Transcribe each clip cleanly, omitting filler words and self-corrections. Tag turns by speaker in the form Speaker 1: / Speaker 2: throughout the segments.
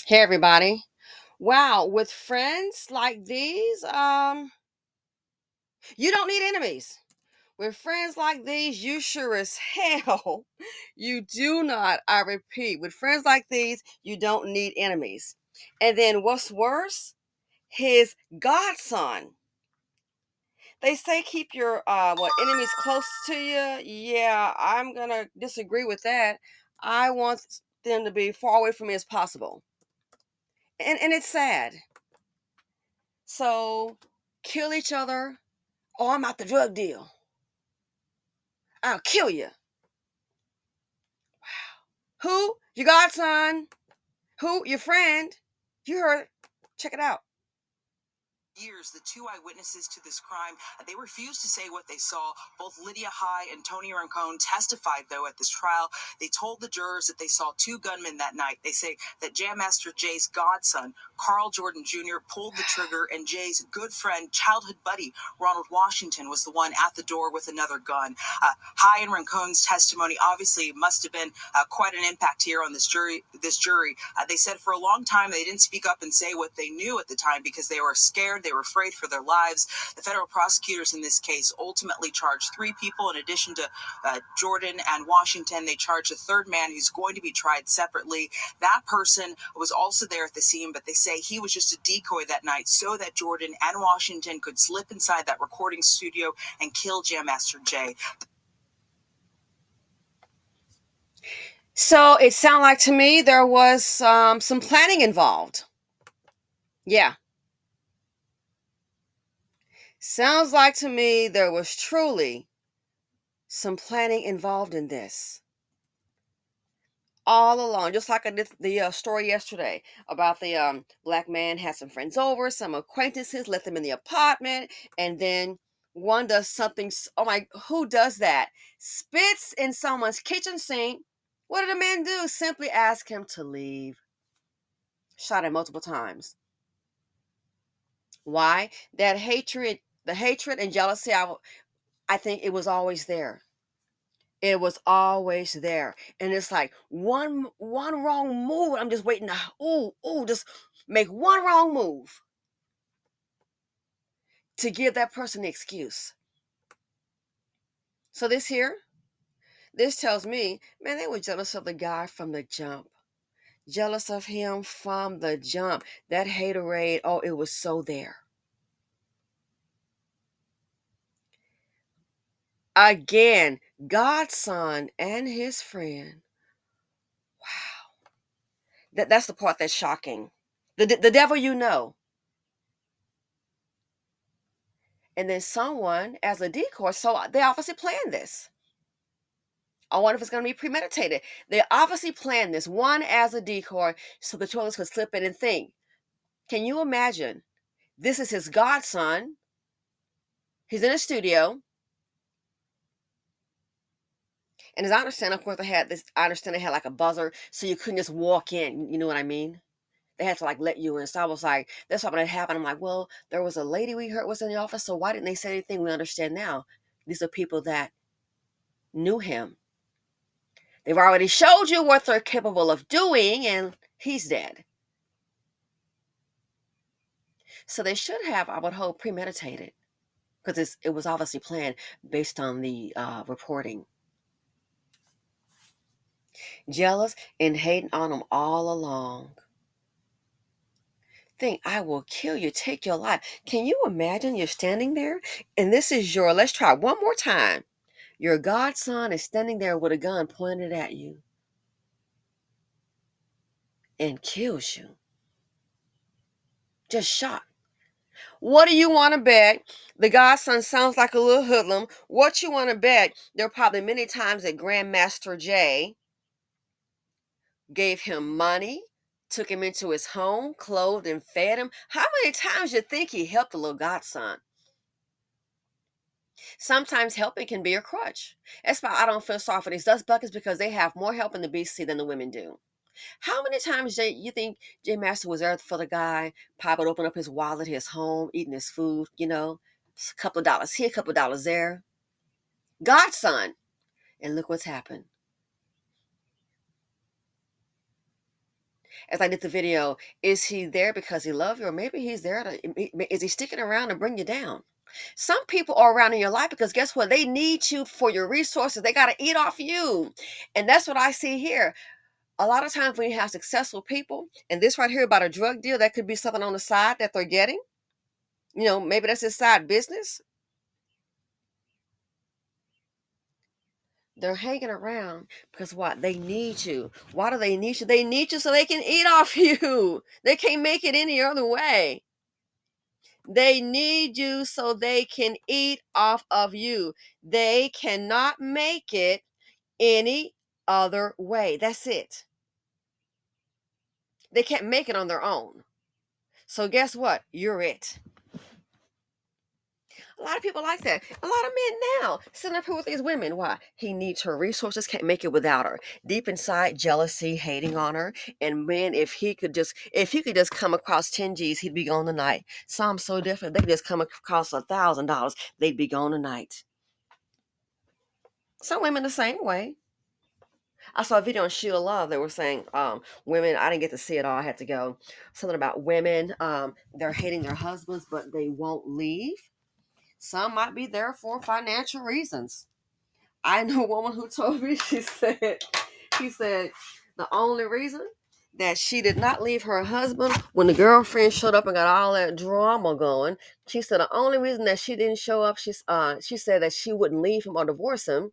Speaker 1: Hey everybody. Wow, with friends like these, you don't need enemies. With friends like these, you sure as hell you do not, I repeat, with friends like these, you don't need enemies. And then what's worse? His godson. They say keep your enemies close to you. Yeah, I'm gonna disagree with that. I want them to be far away from me as possible. And it's sad. So kill each other. Oh, I'm out the drug deal. I'll kill you. Who? Your godson. Who? Your friend. You heard. Check it out.
Speaker 2: Years, the two eyewitnesses to this crime, they refused to say what they saw. Both Lydia High and Tony Rancone testified, though, at this trial. They told the jurors that they saw two gunmen that night. They say that Jam Master Jay's godson, Carl Jordan Jr., pulled the trigger, and Jay's good friend, childhood buddy, Ronald Washington, was the one at the door with another gun. High and Rancone's testimony obviously must have been quite an impact here on this jury. They said for a long time they didn't speak up and say what they knew at the time because they were scared. They were afraid for their lives. The federal prosecutors in this case ultimately charged three people in addition to Jordan and Washington. They charged a third man who's going to be tried separately. That person was also there at the scene, but they say he was just a decoy that night so that Jordan and Washington could slip inside that recording studio and kill Jam Master Jay.
Speaker 1: So it sounded like to me there was some planning involved. Yeah. Sounds like to me there was truly some planning involved in this. All along, just like I did the story yesterday about the black man had some friends over, some acquaintances, let them in the apartment, and then one does something. Oh my, who does that? Spits in someone's kitchen sink. What did the man do? Simply ask him to leave. Shot him multiple times. Why? That hatred, the hatred and jealousy, I think it was always there. It was always there. And it's like one wrong move. I'm just waiting to just make one wrong move to give that person the excuse. So this tells me, man, they were jealous of the guy from the jump. Jealous of him from the jump. That haterade, oh, it was so there. Again, Godson and his friend. Wow. That's the part that's shocking. The devil you know. And then someone as a decoy. So they obviously planned this. I wonder if it's going to be premeditated. They obviously planned this one as a decoy so the two others could slip in and think. Can you imagine? This is his godson. He's in a studio. And as I understand, of course, I understand they had like a buzzer so you couldn't just walk in. You know what I mean? They had to like let you in. So I was like, that's what happened. I'm like, well, there was a lady we heard was in the office. So why didn't they say anything? We understand now. These are people that knew him. They've already showed you what they're capable of doing, and he's dead. So they should have, I would hope, premeditated because it was obviously planned based on the reporting. Jealous and hating on them all along. Think, I will kill you, take your life. Can you imagine you're standing there and this is let's try one more time. Your godson is standing there with a gun pointed at you and kills you. Just shot. What do you want to bet? The godson sounds like a little hoodlum. What you want to bet? There are probably many times that Grandmaster Jay gave him money, took him into his home, clothed and fed him. How many times you think he helped the little godson? Sometimes helping can be a crutch. That's why I don't feel sorry for these dust buckets because they have more help in the BC than the women do. How many times you think Jay Master was there for the guy? Probably would open up his wallet, his home, eating his food, a couple of dollars here, a couple of dollars there. Godson. And look what's happened. as I did the video, is he there because he loves you, or maybe he's there to, is he sticking around to bring you down? Some people are around in your life because guess what? They need you for your resources. They got to eat off you. And that's what I see here. A lot of times when you have successful people, and this right here about a drug deal, that could be something on the side that they're getting. Maybe that's his side business. They're hanging around because what? They need you. Why do they need you? They need you so they can eat off you. They can't make it any other way. They need you so they can eat off of you. They cannot make it any other way. That's it. They can't make it on their own. So guess what? You're it. A lot of people like that. A lot of men now sitting up here with these women. Why? He needs her resources, can't make it without her. Deep inside, jealousy, hating on her. And man, if he could just come across 10 G's, he'd be gone tonight. Some so different. They could just come across $1,000, they'd be gone tonight. Some women the same way. I saw a video on Sheila Love. They were saying women, I didn't get to see it all, I had to go. Something about women, they're hating their husbands, but they won't leave. Some might be there for financial reasons. I know a woman who told me, she said the only reason that she did not leave her husband when the girlfriend showed up and got all that drama going, she said the only reason that she didn't show up, she said that she wouldn't leave him or divorce him.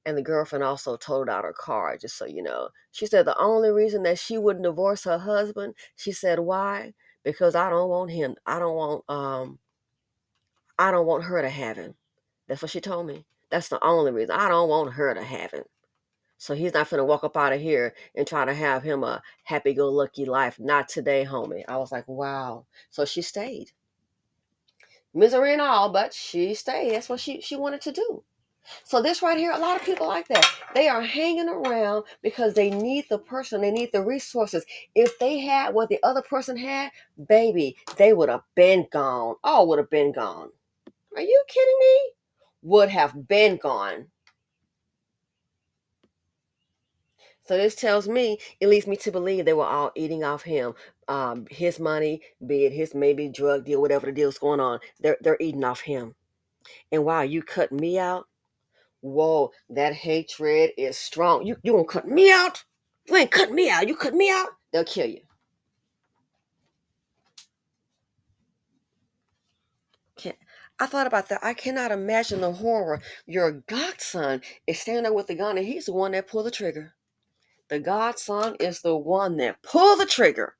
Speaker 1: And the girlfriend also totaled out her car, just so you know. She said the only reason that she wouldn't divorce her husband, she said, why? Because I don't want him. I don't want her to have him. That's what she told me. That's the only reason. I don't want her to have him. So he's not finna walk up out of here and try to have him a happy-go-lucky life. Not today, homie. I was like, wow. So she stayed. Misery and all, but she stayed. That's what she wanted to do. So this right here, a lot of people like that. They are hanging around because they need the person. They need the resources. If they had what the other person had, baby, they would have been gone. All would have been gone. Are you kidding me? Would have been gone. So this tells me, it leads me to believe they were all eating off him. His money, be it his maybe drug deal, whatever the deal's going on, they're eating off him. And wow, you cut me out? Whoa, that hatred is strong. You gonna cut me out? You ain't cut me out. You cut me out, they'll kill you. Can't, I thought about that. I cannot imagine the horror. Your godson is standing there with the gun, and he's the one that pulled the trigger. The godson is the one that pulled the trigger.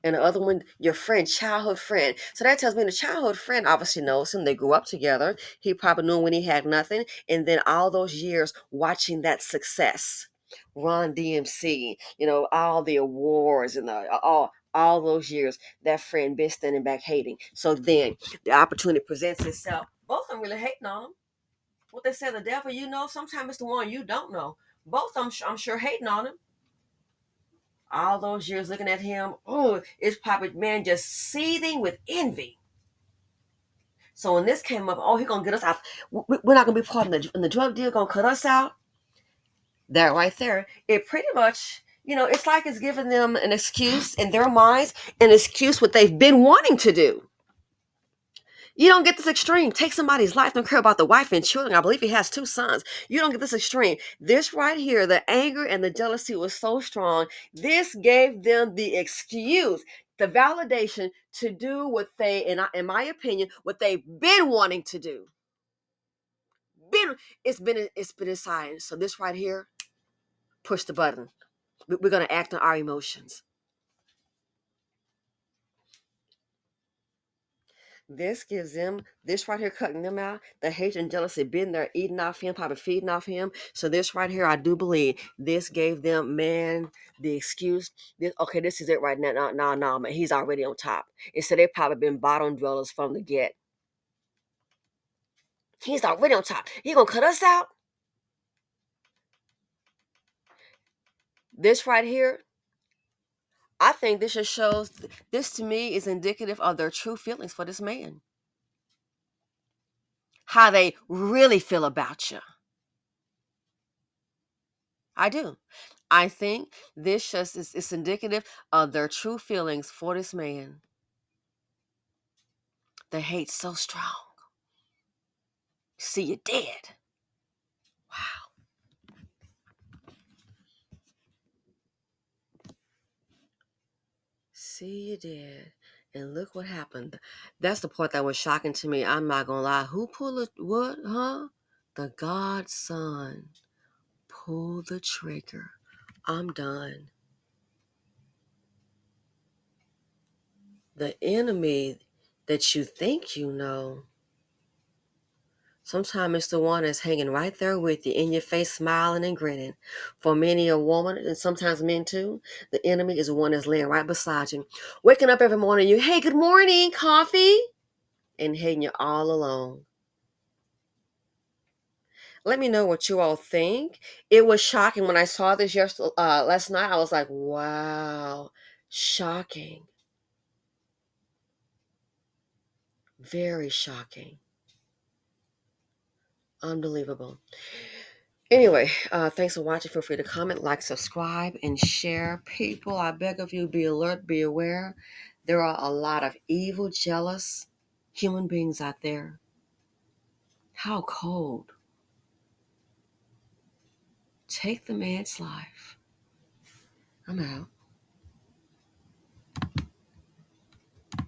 Speaker 1: And the other one, your friend, childhood friend. So that tells me the childhood friend obviously knows him. They grew up together. He probably knew when he had nothing. And then all those years watching that success. Run DMC, all the awards and all those years, that friend been standing back hating. So then the opportunity presents itself. Both of them really hating on him. What they say, the devil sometimes it's the one you don't know. Both of them, I'm sure, hating on him. All those years looking at him, it's probably, man, just seething with envy. So when this came up, he gonna get us out. We're not gonna be part of the drug deal, gonna cut us out. That right there, it pretty much, it's like it's giving them an excuse in their minds, an excuse what they've been wanting to do. You don't get this extreme. Take somebody's life. Don't care about the wife and children. I believe he has 2 sons. You don't get this extreme. This right here, the anger and the jealousy was so strong. This gave them the excuse, the validation to do what they, in my opinion, what they've been wanting to do. It's been in science. So this right here, push the button. We're gonna act on our emotions. This gives them, this right here cutting them out, the hatred and jealousy been there eating off him, probably feeding off him. So this right here, I do believe this gave them, man, the excuse. This is it right now. No, man, he's already on top. Instead, they've probably been bottom dwellers from the get. He's already on top. He gonna cut us out? This right here, I think this just shows, this to me is indicative of their true feelings for this man. How they really feel about you. I do. I think this just is indicative of their true feelings for this man. The hate so strong. See you dead. Wow. See you dead. And look what happened. That's the part that was shocking to me. I'm not gonna lie. Who pulled it? What? Huh? The Godson pulled the trigger. I'm done. The enemy that you think you know, sometimes it's the one that's hanging right there with you, in your face, smiling and grinning. For many a woman, and sometimes men too, the enemy is the one that's laying right beside you. Waking up every morning, you, hey, good morning, coffee, and hating you all alone. Let me know what you all think. It was shocking when I saw this last night. I was like, wow, shocking. Very shocking. Unbelievable. Anyway, thanks for watching. Feel free to comment, like, subscribe, and share. People, I beg of you, be alert, be aware. There are a lot of evil, jealous human beings out there. How cold. Take the man's life. I'm out.